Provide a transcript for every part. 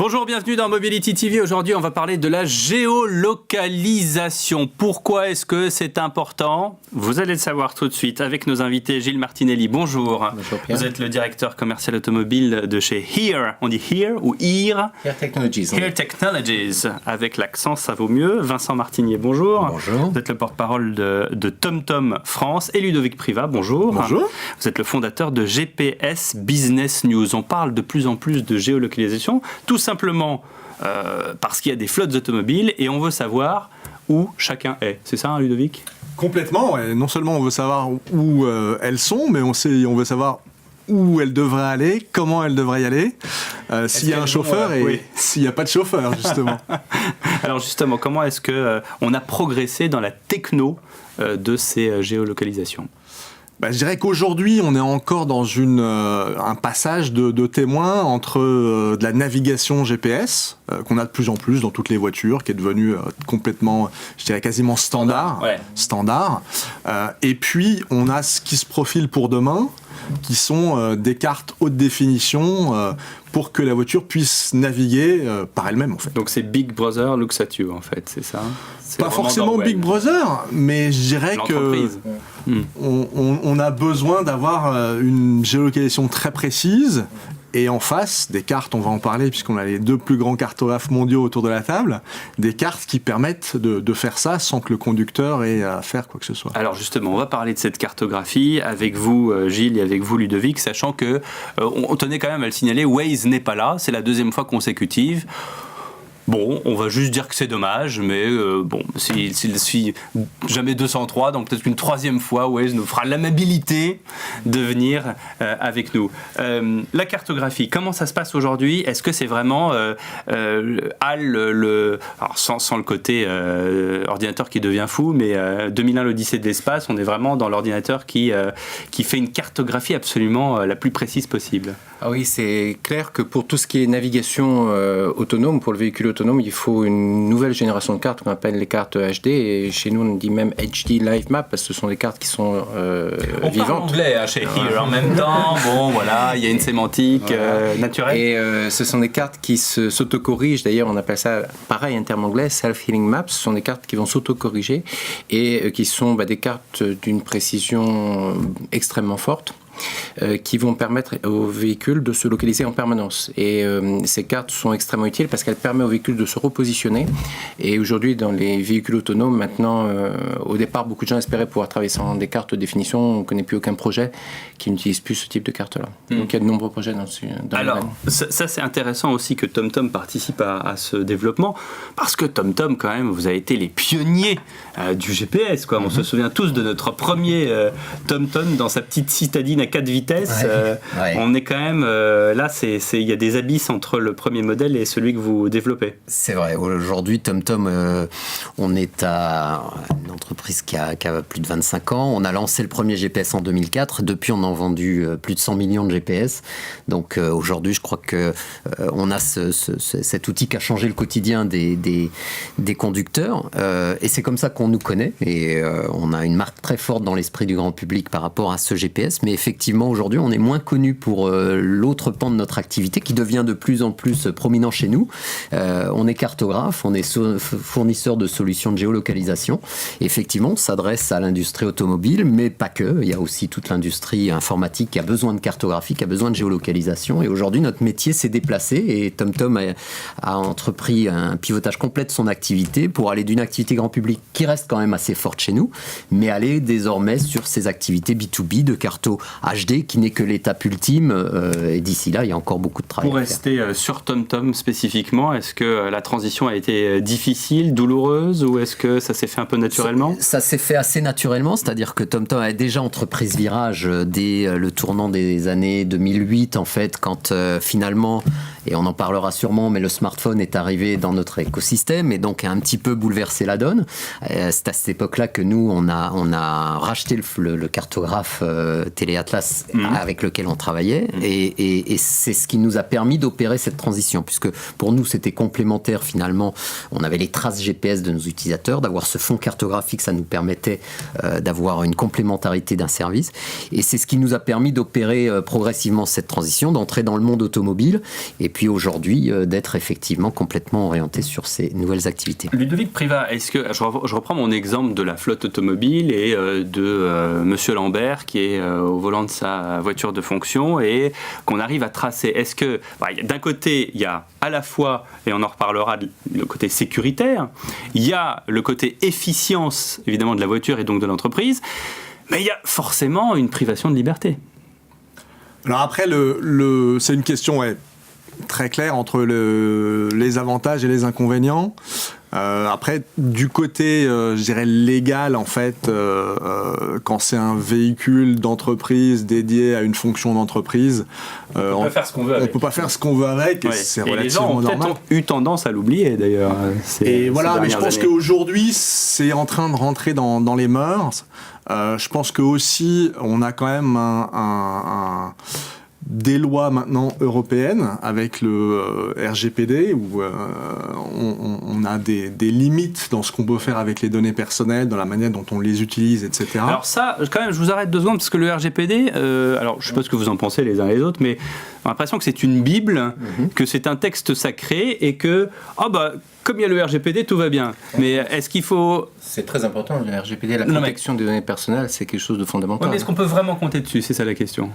Bonjour, bienvenue dans Mobility TV. Aujourd'hui, on va parler de la géolocalisation. Pourquoi est-ce que c'est important ? Vous allez le savoir tout de suite avec nos invités. Gilles Martinelli, bonjour. Bonjour Pierre. Vous êtes le directeur commercial automobile de chez HERE. On dit HERE ou HERE ? HERE Technologies. HERE Technologies. Avec l'accent, ça vaut mieux. Vincent Martinier, bonjour. Bonjour. Vous êtes le porte-parole de TomTom France. Et Ludovic Privat, bonjour. Bonjour. Vous êtes le fondateur de GPS Business News. On parle de plus en plus de géolocalisation, tout simplement parce qu'il y a des flottes automobiles et on veut savoir où chacun est. C'est ça, hein, Ludovic ? Complètement. Ouais. Non seulement on veut savoir où elles sont, mais on veut savoir où elles devraient aller, comment elles devraient y aller, s'il y a un chauffeur et s'il n'y a pas de chauffeur, justement. Alors justement, comment est-ce qu'on a progressé dans la techno de ces géolocalisations ? Je dirais qu'aujourd'hui, on est encore dans un passage de témoin entre de la navigation GPS, qu'on a de plus en plus dans toutes les voitures, qui est devenue complètement, je dirais quasiment standard. Et puis, on a ce qui se profile pour demain, qui sont des cartes haute définition pour que la voiture puisse naviguer par elle-même, en fait. Donc c'est Big Brother looks at you, en fait, c'est ça ? C'est pas forcément Big Brother, mais je dirais que on a besoin d'avoir une géolocalisation très précise. Et en face, des cartes, on va en parler puisqu'on a les deux plus grands cartographes mondiaux autour de la table, des cartes qui permettent de faire ça sans que le conducteur ait à faire quoi que ce soit. Alors justement, on va parler de cette cartographie avec vous Gilles et avec vous Ludovic, sachant que on tenait quand même à le signaler, Waze n'est pas là, c'est la deuxième fois consécutive. Bon, on va juste dire que c'est dommage, mais s'il suit jamais 203, donc peut-être qu'une troisième fois, Waze nous fera l'amabilité de venir avec nous. La cartographie, comment ça se passe aujourd'hui ? Est-ce que c'est vraiment alors sans le côté ordinateur qui devient fou, mais 2001 l'Odyssée de l'espace, on est vraiment dans l'ordinateur qui fait une cartographie absolument la plus précise possible. Ah oui, c'est clair que pour tout ce qui est navigation autonome, pour le véhicule autonome, il faut une nouvelle génération de cartes qu'on appelle les cartes HD. Et chez nous, on dit même HD Live Map parce que ce sont des cartes qui sont on vivantes. On parle anglais chez HERE en même temps. Bon, voilà, il y a une sémantique naturelle. Et ce sont des cartes qui s'autocorrigent. D'ailleurs, on appelle ça, pareil, un terme anglais, self-healing maps. Ce sont des cartes qui vont s'autocorriger et qui sont des cartes d'une précision extrêmement forte. Qui vont permettre aux véhicules de se localiser en permanence. Et ces cartes sont extrêmement utiles parce qu'elles permettent aux véhicules de se repositionner. Et aujourd'hui, dans les véhicules autonomes, maintenant, au départ, beaucoup de gens espéraient pouvoir travailler sans des cartes de définition. On ne connaît plus aucun projet qui n'utilise plus ce type de carte-là. Donc il y a de nombreux projets dans Alors, ça c'est intéressant aussi que TomTom participe à ce développement, parce que TomTom, quand même, vous avez été les pionniers du GPS, quoi. On se souvient tous de notre premier TomTom dans sa petite citadine à 4 vitesses. On est quand même là, il y a des abysses entre le premier modèle et celui que vous développez. C'est vrai. Aujourd'hui, TomTom, on est à une entreprise qui a plus de 25 ans. On a lancé le premier GPS en 2004. Depuis, on a vendu plus de 100 millions de GPS. Donc aujourd'hui, je crois que on a cet outil qui a changé le quotidien des conducteurs. Et c'est comme ça qu'on nous connaît. Et on a une marque très forte dans l'esprit du grand public par rapport à ce GPS. Mais effectivement, aujourd'hui, on est moins connu pour l'autre pan de notre activité qui devient de plus en plus prominent chez nous. On est cartographe, on est fournisseur de solutions de géolocalisation. Effectivement, on s'adresse à l'industrie automobile, mais pas que. Il y a aussi toute l'industrie informatique qui a besoin de cartographie, qui a besoin de géolocalisation. Et aujourd'hui, notre métier s'est déplacé et TomTom a entrepris un pivotage complet de son activité pour aller d'une activité grand public qui reste quand même assez forte chez nous, mais aller désormais sur ces activités B2B de carto HD qui n'est que l'étape ultime et d'ici là il y a encore beaucoup de travail. Pour rester sur TomTom spécifiquement, est-ce que la transition a été difficile, douloureuse ou est-ce que ça s'est fait un peu naturellement ? Ça s'est fait assez naturellement, c'est-à-dire que TomTom a déjà entrepris ce virage dès le tournant des années 2008 en fait, quand finalement et on en parlera sûrement, mais le smartphone est arrivé dans notre écosystème et donc a un petit peu bouleversé la donne. C'est à cette époque-là que nous, on a racheté le cartographe Téléatlas avec lequel on travaillait, et c'est ce qui nous a permis d'opérer cette transition, puisque pour nous, c'était complémentaire finalement. On avait les traces GPS de nos utilisateurs, d'avoir ce fonds cartographique, ça nous permettait d'avoir une complémentarité d'un service, et c'est ce qui nous a permis d'opérer progressivement cette transition, d'entrer dans le monde automobile, et puis aujourd'hui d'être effectivement complètement orienté sur ces nouvelles activités. Ludovic Privat, est-ce que je reprends mon exemple de la flotte automobile et de Monsieur Lambert qui est au volant de sa voiture de fonction et qu'on arrive à tracer. Est-ce que d'un côté il y a à la fois, et on en reparlera, le côté sécuritaire, il y a le côté efficience évidemment de la voiture et donc de l'entreprise, mais il y a forcément une privation de liberté. Alors après, c'est une question très claire entre les avantages et les inconvénients. Après, du côté, je dirais, légal, en fait, quand c'est un véhicule d'entreprise dédié à une fonction d'entreprise, on peut pas faire ce qu'on veut avec. On peut pas faire ce qu'on veut avec, et c'est relativement normal. Les gens ont peut-être eu tendance à l'oublier, d'ailleurs. Et voilà, mais je pense qu'aujourd'hui, c'est en train de rentrer dans les mœurs. Je pense qu'aussi, on a quand même des lois maintenant européennes avec le RGPD où on a des limites dans ce qu'on peut faire avec les données personnelles, dans la manière dont on les utilise, etc. Alors ça, quand même, je vous arrête 2 secondes parce que le RGPD, alors je ne sais pas ce que vous en pensez les uns les autres, mais on a l'impression que c'est une bible, que c'est un texte sacré et que, comme il y a le RGPD, tout va bien. Mais est-ce qu'il faut... C'est très important, le RGPD, la protection des données personnelles, c'est quelque chose de fondamental. Ouais, mais est-ce qu'on peut vraiment compter dessus? C'est ça la question.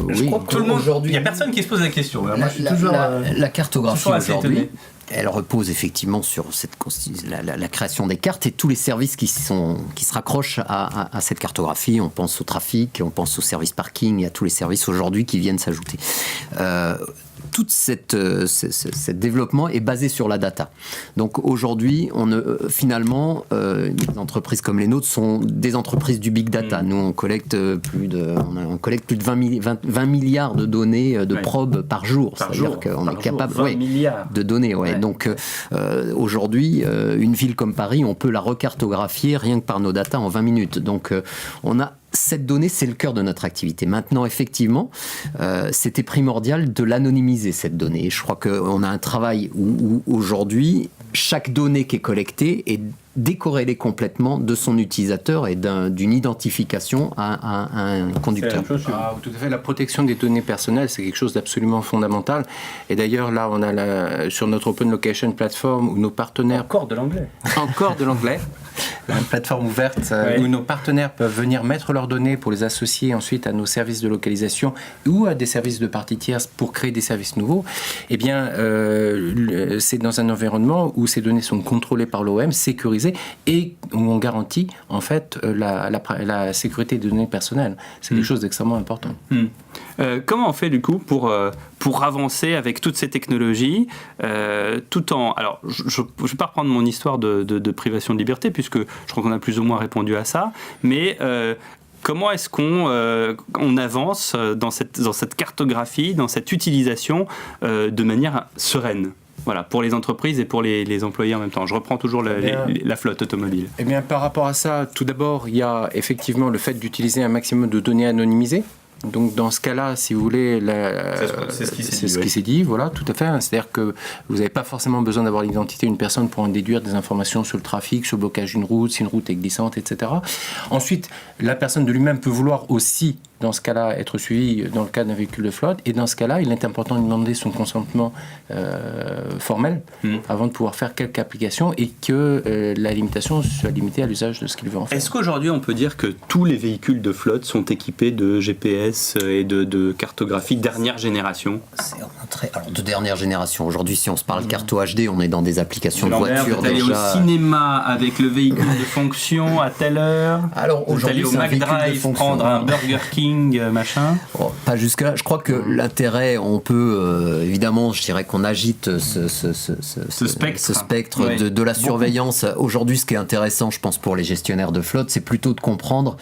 Oui. Je crois que tout le monde... Il n'y a personne qui se pose la question. Moi, je suis toujours, la cartographie aujourd'hui, étonné. elle repose effectivement sur la création des cartes et tous les services qui se raccrochent à cette cartographie. On pense au trafic, on pense au service parking, à tous les services aujourd'hui qui viennent s'ajouter. Tout ce développement est basé sur la data. Donc aujourd'hui, finalement, des entreprises comme les nôtres sont des entreprises du big data. Nous, on collecte plus de 20 milliards de données de probes par jour. C'est-à-dire qu'on est capable de données. Ouais. Donc aujourd'hui, une ville comme Paris, on peut la recartographier rien que par nos data en 20 minutes. Donc on a cette donnée, c'est le cœur de notre activité. Maintenant, effectivement, c'était primordial de l'anonymiser, cette donnée. Et je crois qu'on a un travail où aujourd'hui, chaque donnée qui est collectée est décorrélée complètement de son utilisateur et d'une identification à un conducteur. Tout à fait. La protection des données personnelles, c'est quelque chose d'absolument fondamental. Et d'ailleurs, là, on a sur notre Open Location Platform où nos partenaires... Encore de l'anglais. Une plateforme ouverte où nos partenaires peuvent venir mettre leurs données pour les associer ensuite à nos services de localisation ou à des services de parties tierces pour créer des services nouveaux. Eh bien, c'est dans un environnement où ces données sont contrôlées par l'OM, sécurisées et où on garantit en fait la sécurité des données personnelles. C'est quelque chose d'extrêmement important. Comment on fait du coup pour avancer avec toutes ces technologies tout en... Alors, je ne vais pas reprendre mon histoire de privation de liberté puisque je crois qu'on a plus ou moins répondu à ça, mais comment est-ce qu'on avance dans cette cartographie, dans cette utilisation de manière sereine? Voilà, pour les entreprises et pour les employés en même temps. Je reprends toujours la flotte automobile. Eh bien, par rapport à ça, tout d'abord, il y a effectivement le fait d'utiliser un maximum de données anonymisées. Donc dans ce cas-là, si vous voulez, c'est ce qui s'est dit, voilà, tout à fait. C'est-à-dire que vous n'avez pas forcément besoin d'avoir l'identité d'une personne pour en déduire des informations sur le trafic, sur le blocage d'une route, si une route est glissante, etc. Ensuite, la personne de lui-même peut vouloir aussi, dans ce cas-là, être suivie dans le cas d'un véhicule de flotte. Et dans ce cas-là, il est important de demander son consentement formel avant de pouvoir faire quelque application et que la limitation soit limitée à l'usage de ce qu'il veut en faire. Est-ce qu'aujourd'hui, on peut dire que tous les véhicules de flotte sont équipés de GPS et de cartographie dernière génération? Alors, de dernière génération. Aujourd'hui, si on se parle carto HD, on est dans des applications de voitures déjà... Vous allez au cinéma avec le véhicule de fonction à telle heure. Alors aujourd'hui, vous allez au McDrive prendre un Burger King, machin. Oh, pas jusque-là. Je crois que l'intérêt, on peut évidemment, je dirais qu'on agite ce spectre de la surveillance. Aujourd'hui, ce qui est intéressant, je pense, pour les gestionnaires de flotte, c'est plutôt de comprendre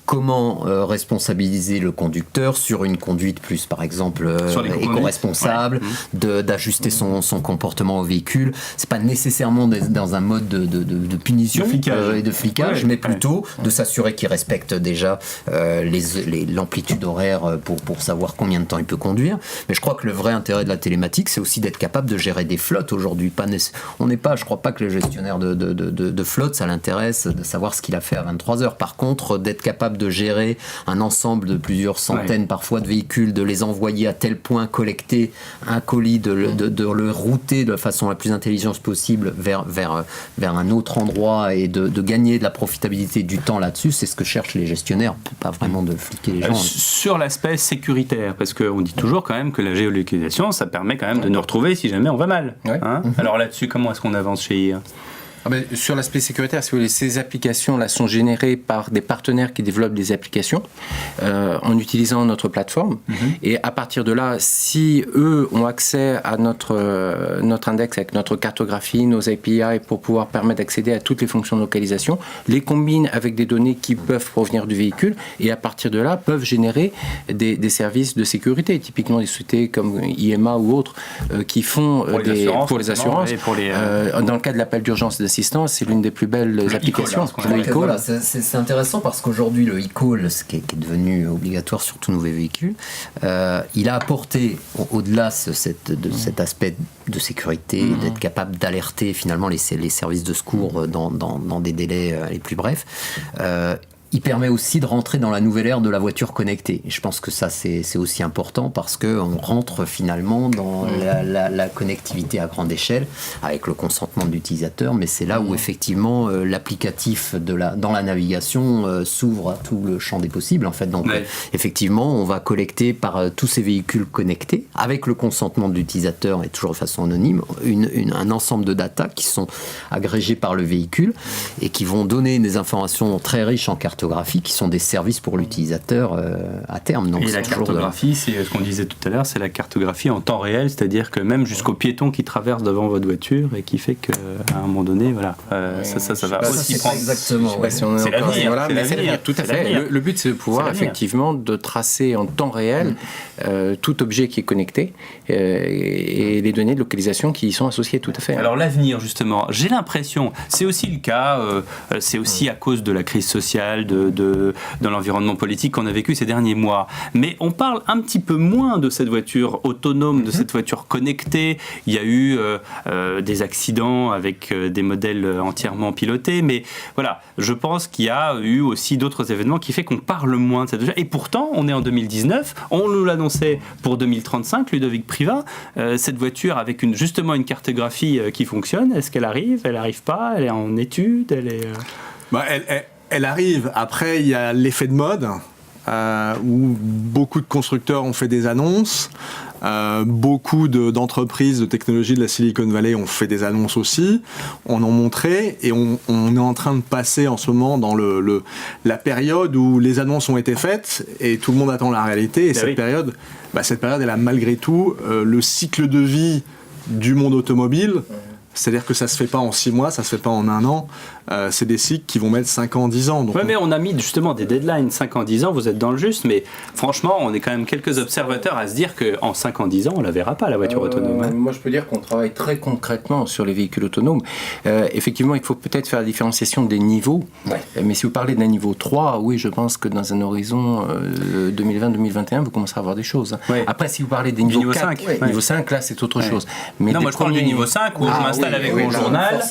comment responsabiliser le conducteur sur une conduite plus, par exemple, éco-responsable, d'ajuster son comportement au véhicule. C'est pas nécessairement dans un mode de punition et de flicage, mais plutôt de s'assurer qu'il respecte déjà l'amplitude horaire pour savoir combien de temps il peut conduire. Mais je crois que le vrai intérêt de la télématique, c'est aussi d'être capable de gérer des flottes aujourd'hui. Je crois pas que le gestionnaire de flotte, ça l'intéresse de savoir ce qu'il a fait à 23h. Par contre, d'être capable de gérer un ensemble de plusieurs centaines parfois de véhicules, de les envoyer à tel point, collecter un colis, de le router de la façon la plus intelligente possible vers un autre endroit et de gagner de la profitabilité du temps là-dessus, c'est ce que cherchent les gestionnaires, pas vraiment de fliquer les gens. Sur l'aspect sécuritaire, parce qu'on dit toujours quand même que la géolocalisation, ça permet quand même de nous retrouver si jamais on va mal. Hein. Alors là-dessus, comment est-ce qu'on avance chez IA ? Sur l'aspect sécuritaire, si vous voulez, ces applications-là sont générées par des partenaires qui développent des applications en utilisant notre plateforme. Et à partir de là, si eux ont accès à notre index avec notre cartographie, nos API pour pouvoir permettre d'accéder à toutes les fonctions de localisation, les combinent avec des données qui peuvent provenir du véhicule et à partir de là peuvent générer des services de sécurité, typiquement des sociétés comme IMA ou autres qui font pour les assurances. Dans le cas de l'appel d'urgence c'est l'une des plus belles applications. C'est intéressant parce qu'aujourd'hui, le e-call, ce qui est devenu obligatoire sur tous nos véhicules, il a apporté, au-delà de cet aspect de sécurité, d'être capable d'alerter finalement les services de secours dans des délais les plus brefs. Il permet aussi de rentrer dans la nouvelle ère de la voiture connectée. Et je pense que ça, c'est aussi important parce qu'on rentre finalement dans la connectivité à grande échelle avec le consentement de l'utilisateur, mais c'est là où effectivement l'applicatif dans la navigation s'ouvre à tout le champ des possibles. En fait. Donc effectivement, on va collecter par tous ces véhicules connectés avec le consentement de l'utilisateur et toujours de façon anonyme, un ensemble de data qui sont agrégées par le véhicule et qui vont donner des informations très riches en cartographie qui sont des services pour l'utilisateur à terme. Donc, et la cartographie, c'est ce qu'on disait tout à l'heure, c'est la cartographie en temps réel, c'est-à-dire que même jusqu'au piéton qui traverse devant votre voiture et qui fait qu'à un moment donné, ça va aussi prendre... Exactement. C'est l'avenir. Tout à fait. Le but, c'est de pouvoir effectivement de tracer en temps réel tout objet qui est connecté et les données de localisation qui y sont associées, tout à fait. Alors l'avenir, justement, j'ai l'impression, c'est aussi le cas, c'est aussi à cause de la crise sociale, dans l'environnement politique qu'on a vécu ces derniers mois. Mais on parle un petit peu moins de cette voiture autonome, de cette voiture connectée. Il y a eu des accidents avec des modèles entièrement pilotés, mais voilà, je pense qu'il y a eu aussi d'autres événements qui fait qu'on parle moins de cette voiture. Et pourtant, on est en 2019, on nous l'annonçait pour 2035, Ludovic Privat, cette voiture avec justement une cartographie qui fonctionne. Est-ce qu'elle arrive ? Elle n'arrive pas ? Elle est en étude ? Elle est... Elle arrive. Après, il y a l'effet de mode, où beaucoup de constructeurs ont fait des annonces. Beaucoup d'entreprises de technologie de la Silicon Valley ont fait des annonces aussi, en ont montré, et on est en train de passer en ce moment dans la période où les annonces ont été faites et tout le monde attend la réalité. Et cette période, elle a malgré tout le cycle de vie du monde automobile. C'est-à-dire que ça se fait pas en 6 mois, ça se fait pas en 1 an. C'est des cycles qui vont mettre 5 ans, 10 ans. Donc mais on a mis justement des deadlines, 5 ans, 10 ans, vous êtes dans le juste, mais franchement, on est quand même quelques observateurs à se dire qu'en 5 ans, 10 ans, on la verra pas, la voiture autonome. Moi, je peux dire qu'on travaille très concrètement sur les véhicules autonomes. Effectivement, il faut peut-être faire la différenciation des niveaux. Mais si vous parlez d'un niveau 3, oui, je pense que dans un horizon 2020-2021, vous commencerez à voir des choses. Après, si vous parlez des niveaux 4, 5, niveau 5, là, c'est autre chose. Mais non, moi, je parle du niveau 5 où je m'installe avec mon journal,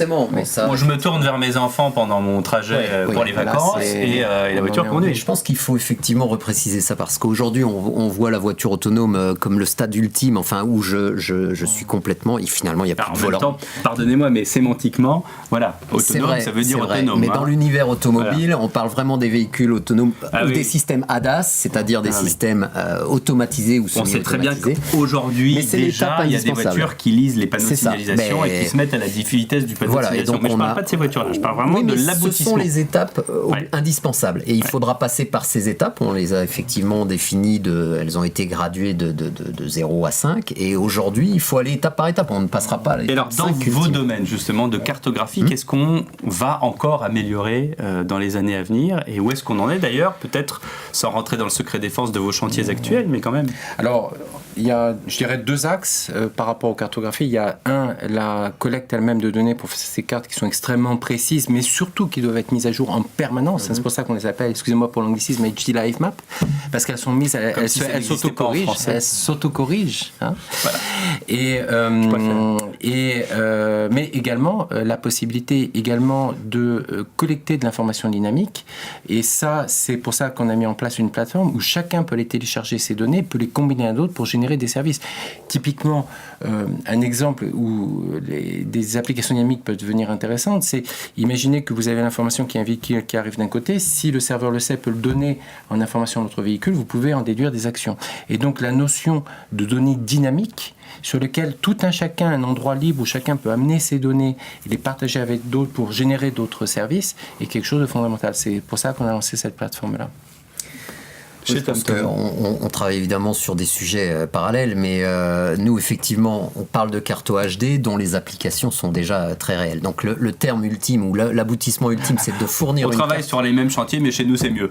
où je me tourne vers mes enfants pendant mon trajet pour les vacances et la voiture conduit. Je pense qu'il faut effectivement repréciser ça parce qu'aujourd'hui on voit la voiture autonome comme le stade ultime, enfin où je suis complètement, finalement il n'y a plus de volant. En même temps, pardonnez-moi, mais sémantiquement, voilà, autonome, ça veut dire autonome. Mais dans l'univers automobile, on parle vraiment des véhicules autonomes ou des systèmes ADAS, c'est-à-dire des systèmes automatisés ou semi-automatisés. On sait très bien qu'aujourd'hui déjà il y a des voitures qui lisent les panneaux de signalisation et qui se mettent à la vitesse du panneau de signalisation. Mais je ne parle pas de ces voitures-là, je parle parle vraiment oui, mais de l'aboutissement. Ce sont les étapes indispensables. Et il faudra passer par ces étapes. On les a effectivement définies, elles ont été graduées de 0 à 5. Et aujourd'hui, il faut aller étape par étape. On ne passera pas à l'étape. Et alors, dans vos domaines, justement, de cartographie, qu'est-ce qu'on va encore améliorer dans les années à venir? Et où est-ce qu'on en est d'ailleurs? Peut-être sans rentrer dans le secret défense de vos chantiers actuels, mais quand même. Alors, il y a, je dirais, deux axes par rapport aux cartographies. Il y a la collecte elle-même de données pour ces cartes qui sont extrêmement précises, mais surtout qui doivent être mises à jour en permanence. C'est pour ça qu'on les appelle, excusez-moi pour l'anglicisme, HD Live Map, parce qu'elles sont mises, elles s'autocorrigent. Hein. Voilà. Mais également la possibilité également de collecter de l'information dynamique. Et ça, c'est pour ça qu'on a mis en place une plateforme où chacun peut aller télécharger ces données, peut les combiner à d'autres pour générer des services. Typiquement, un exemple où des applications dynamiques peuvent devenir intéressantes, c'est imaginez que vous avez l'information qu'il y a un véhicule qui arrive d'un côté, si le serveur le sait, peut le donner en information à notre véhicule, vous pouvez en déduire des actions. Et donc la notion de données dynamiques sur lesquelles tout un chacun, un endroit libre où chacun peut amener ses données et les partager avec d'autres pour générer d'autres services est quelque chose de fondamental. C'est pour ça qu'on a lancé cette plateforme-là. Parce qu'on travaille évidemment sur des sujets parallèles, mais nous, effectivement, on parle de carto HD dont les applications sont déjà très réelles. Donc le terme ultime ou l'aboutissement ultime, c'est de fournir on travaille sur les mêmes chantiers, mais chez nous, c'est mieux.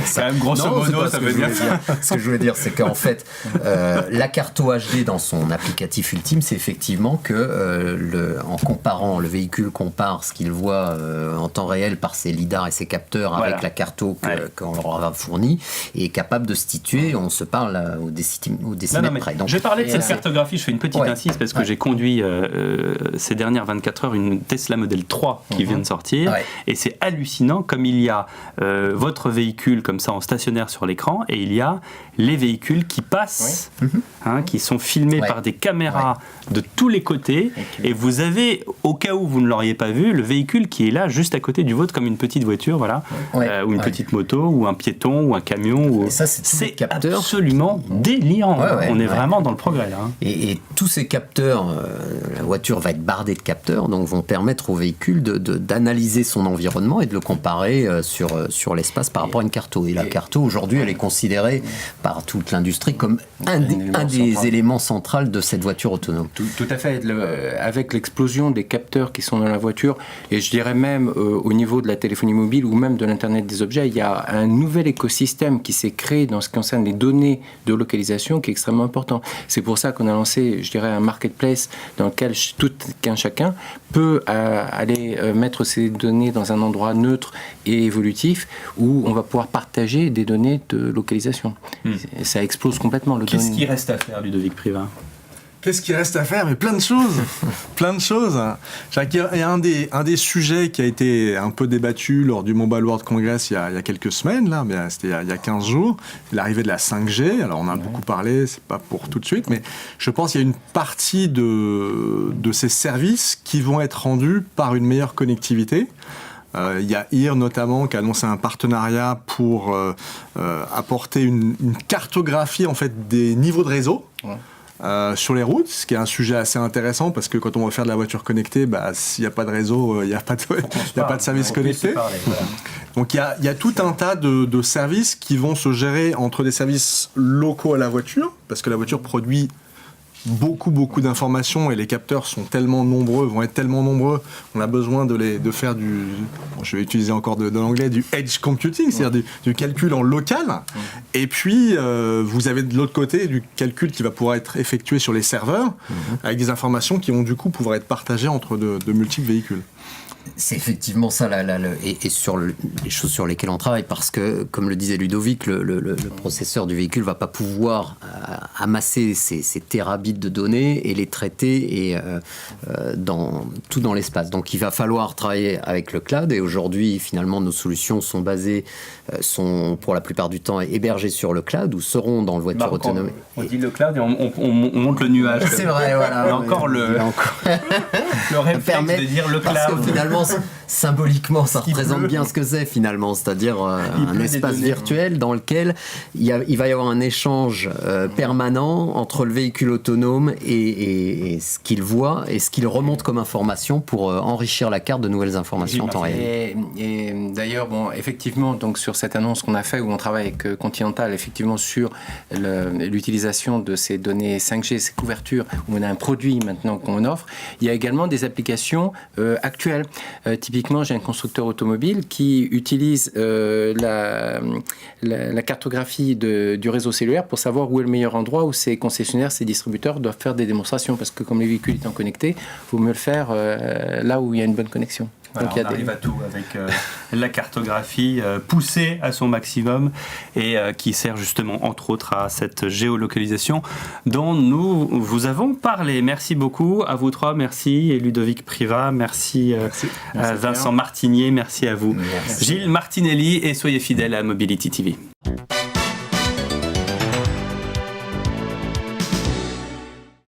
C'est quand même grosso modo, ça veut dire ça. Ce que je voulais dire, c'est qu'en fait, la carto HD dans son applicatif ultime, c'est effectivement que en comparant, le véhicule compare ce qu'il voit en temps réel par ses lidars et ses capteurs avec la carto qu'on leur a fournie, et est capable de se situer, on se parle au décimètre près. Donc, je parlais de cette cartographie, je fais une petite incise parce que j'ai conduit ces dernières 24 heures une Tesla Model 3 qui vient de sortir, et c'est hallucinant comme il y a votre véhicule comme ça en stationnaire sur l'écran, et il y a les véhicules qui passent, qui sont filmés par des caméras de tous les côtés, et vous avez, au cas où vous ne l'auriez pas vu, le véhicule qui est là juste à côté du vôtre comme une petite voiture, ou une petite moto, ou un piéton, ou un camion. Et ça, c'est absolument délirant. On est vraiment dans le progrès là. Et tous ces capteurs, la voiture va être bardée de capteurs, donc vont permettre au véhicule d'analyser son environnement et de le comparer sur l'espace par rapport à une carto. Et la carto, aujourd'hui, elle est considérée par toute l'industrie comme un des éléments centraux de cette voiture autonome. Tout à fait. Avec l'explosion des capteurs qui sont dans la voiture, et je dirais même au niveau de la téléphonie mobile ou même de l'Internet des objets, il y a un nouvel écosystème qui s'est créé dans ce qui concerne les données de localisation qui est extrêmement important. C'est pour ça qu'on a lancé, je dirais, un marketplace dans lequel chacun peut aller mettre ses données dans un endroit neutre et évolutif où on va pouvoir partager des données de localisation. Ça explose complètement. Qu'est-ce qui reste à faire, Ludovic Privas ? Qu'est-ce qu'il reste à faire? Mais plein de choses. Plein de choses. Il y a un des sujets qui a été un peu débattu lors du Mobile World Congress il y a quelques semaines, là, mais c'était il y a 15 jours, l'arrivée de la 5G. Alors on a beaucoup parlé, c'est pas pour tout de suite, mais je pense qu'il y a une partie de ces services qui vont être rendus par une meilleure connectivité. Il y a IR notamment qui a annoncé un partenariat pour apporter une cartographie en fait des niveaux de réseau. Sur les routes, ce qui est un sujet assez intéressant parce que quand on va faire de la voiture connectée, s'il n'y a pas de réseau, il n'y a pas de service connecté. Donc il y a tout un tas de services qui vont se gérer entre des services locaux à la voiture, parce que la voiture produit beaucoup d'informations et les capteurs sont tellement nombreux, vont être tellement nombreux, on a besoin de faire je vais utiliser encore de l'anglais, du edge computing, c'est-à-dire du calcul en local. Et puis, vous avez de l'autre côté du calcul qui va pouvoir être effectué sur les serveurs, avec des informations qui vont du coup pouvoir être partagées entre de multiples véhicules. C'est effectivement ça, et sur les choses sur lesquelles on travaille, parce que, comme le disait Ludovic, le processeur du véhicule ne va pas pouvoir amasser ces terabits de données et les traiter tout dans l'espace. Donc il va falloir travailler avec le cloud, et aujourd'hui, finalement, nos solutions sont basées, sont pour la plupart du temps hébergées sur le cloud, ou seront dans le voiture autonome. On dit le cloud et on monte le nuage. C'est vrai, voilà. Et encore le réflexe de dire le cloud. Parce que finalement, finalement, symboliquement, ça représente bien ce que c'est finalement, c'est-à-dire un espace virtuel dans lequel il va y avoir un échange permanent entre le véhicule autonome et ce qu'il voit et ce qu'il remonte comme information pour enrichir la carte de nouvelles informations en temps réel. Et d'ailleurs, bon, effectivement, donc sur cette annonce qu'on a fait où on travaille avec Continental, effectivement sur l'utilisation de ces données 5G, ces couvertures, où on a un produit maintenant qu'on offre, il y a également des applications actuelles. Typiquement, j'ai un constructeur automobile qui utilise la cartographie du réseau cellulaire pour savoir où est le meilleur endroit où ses concessionnaires, ses distributeurs doivent faire des démonstrations, parce que comme les véhicules étant connectés, il vaut mieux le faire là où il y a une bonne connexion. Voilà, donc, on arrive à tout avec la cartographie poussée à son maximum et qui sert justement entre autres à cette géolocalisation dont nous vous avons parlé. Merci beaucoup à vous trois, merci et Ludovic Privat, merci. Vincent Martinier, merci à vous. Merci. Gilles Martinelli, et soyez fidèles à Mobility TV.